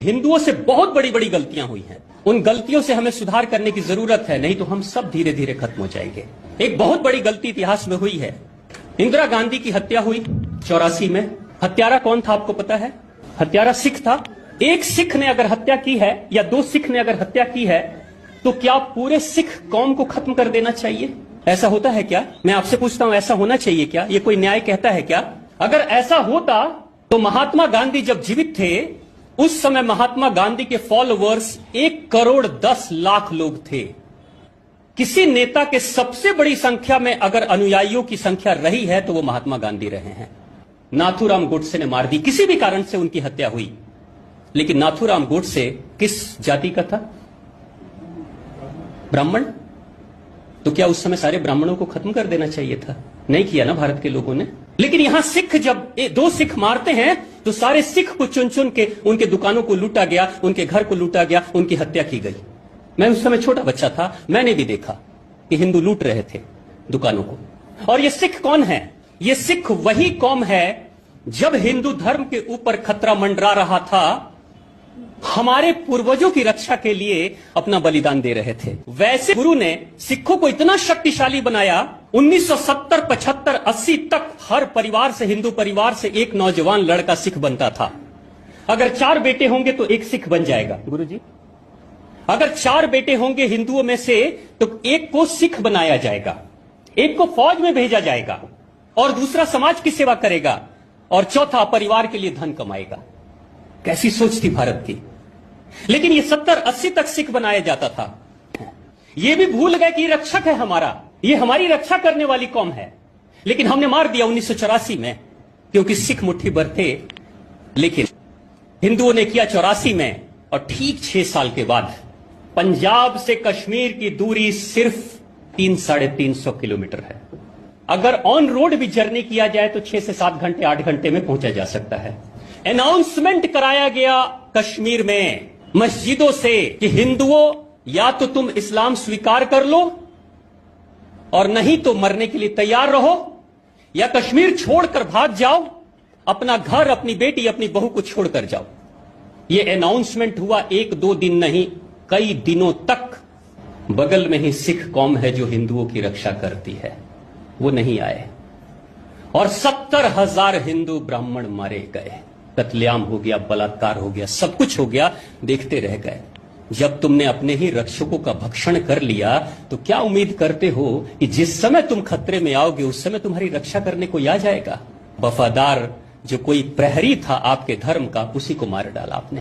हिंदुओं से बहुत बड़ी बड़ी गलतियां हुई हैं। उन गलतियों से हमें सुधार करने की जरूरत है, नहीं तो हम सब धीरे धीरे खत्म हो जाएंगे। एक बहुत बड़ी गलती इतिहास में हुई है। इंदिरा गांधी की हत्या हुई 84 में। हत्यारा कौन था आपको पता है? हत्यारा सिख था। एक सिख ने अगर हत्या की है या दो सिख ने अगर हत्या की है तो क्या पूरे सिख कौम को खत्म कर देना चाहिए? ऐसा होता है क्या? मैं आपसे पूछता हूं, ऐसा होना चाहिए क्या? ये कोई न्याय कहता है क्या? अगर ऐसा होता तो महात्मा गांधी जब जीवित थे उस समय महात्मा गांधी के फॉलोवर्स 1,10,00,000 लोग थे। किसी नेता के सबसे बड़ी संख्या में अगर अनुयायियों की संख्या रही है तो वो महात्मा गांधी रहे हैं। नाथूराम गोडसे ने मार दी, किसी भी कारण से उनकी हत्या हुई, लेकिन नाथूराम गोडसे किस जाति का था? ब्राह्मण। तो क्या उस समय सारे ब्राह्मणों को खत्म कर देना चाहिए था? नहीं किया ना भारत के लोगों ने। लेकिन यहां सिख जब दो सिख मारते हैं तो सारे सिख को चुन चुन के उनके दुकानों को लूटा गया, उनके घर को लूटा गया, उनकी हत्या की गई। मैं उस समय छोटा बच्चा था, मैंने भी देखा कि हिंदू लूट रहे थे दुकानों को। और ये सिख कौन है? ये सिख वही कौम है जब हिंदू धर्म के ऊपर खतरा मंडरा रहा था, हमारे पूर्वजों की रक्षा के लिए अपना बलिदान दे रहे थे। वैसे गुरु ने सिखों को इतना शक्तिशाली बनाया, 1970, 75, 80 तक हर परिवार से, हिंदू परिवार से एक नौजवान लड़का सिख बनता था। अगर 4 बेटे होंगे तो एक सिख बन जाएगा गुरुजी। अगर 4 बेटे होंगे हिंदुओं में से तो एक को सिख बनाया जाएगा, एक को फौज में भेजा जाएगा, और दूसरा समाज की सेवा करेगा, और चौथा परिवार के लिए धन कमाएगा। कैसी सोच थी भारत की। लेकिन ये 70-80 तक सिख बनाया जाता था। ये भी भूल गए कि रक्षक है हमारा, ये हमारी रक्षा करने वाली कौम है। लेकिन हमने मार दिया 1984 में, क्योंकि सिख मुट्ठी भर थे। लेकिन हिंदुओं ने किया 84 में, और ठीक 6 साल के बाद पंजाब से कश्मीर की दूरी सिर्फ 300-350 किलोमीटर है। अगर ऑन रोड भी जर्नी किया जाए तो 6 से 7 घंटे, 8 घंटे में पहुंचा जा सकता है। अनाउंसमेंट कराया गया कश्मीर में मस्जिदों से कि हिंदुओं, या तो तुम इस्लाम स्वीकार कर लो और नहीं तो मरने के लिए तैयार रहो, या कश्मीर छोड़कर भाग जाओ, अपना घर, अपनी बेटी, अपनी बहू को छोड़कर जाओ। यह अनाउंसमेंट हुआ 1-2 दिन नहीं, कई दिनों तक। बगल में ही सिख कौम है जो हिंदुओं की रक्षा करती है, वो नहीं आए, और 70,000 हिंदू ब्राह्मण मारे गए। कत्लेआम हो गया, बलात्कार हो गया, सब कुछ हो गया, देखते रह गए। जब तुमने अपने ही रक्षकों का भक्षण कर लिया तो क्या उम्मीद करते हो कि जिस समय तुम खतरे में आओगे उस समय तुम्हारी रक्षा करने को आ जाएगा? वफादार जो कोई प्रहरी था आपके धर्म का, उसी को मार डाला आपने।